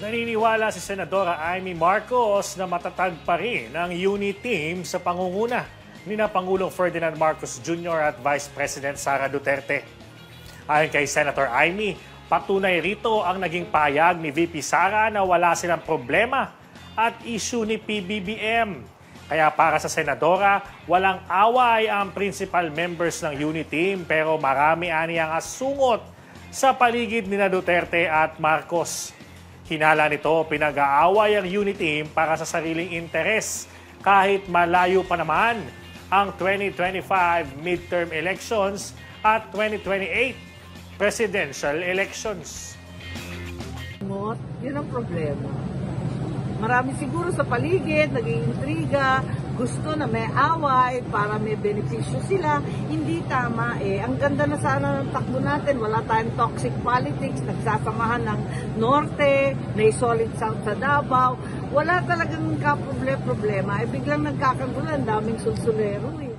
Naniniwala si Senadora Amy Marcos na matatag pa rin ang unit team sa pangunguna ni na Pangulong Ferdinand Marcos Jr. at Vice President Sara Duterte. Ayon kay Senator Amy, patunay rito ang naging payag ni VP Sara na wala silang problema at issue ni PBBM. Kaya para sa Senadora, walang away ang principal members ng unit team pero marami ani ang asungot sa paligid ni Duterte at Marcos. Hinala nito, pinag-aaway ang unit team para sa sariling interes kahit malayo pa naman ang 2025 midterm elections at 2028 presidential elections. Yun ang problema. Marami siguro sa paligid, nag-iintriga, gusto na may away para may benepisyo sila. Hindi tama eh. Ang ganda na sana ng takbo natin. Wala tayong toxic politics. Nagsasamahan ng Norte, may solid South sa Davao. Wala talagang problema. Eh biglang nagkakagulan, daming sulsulero eh.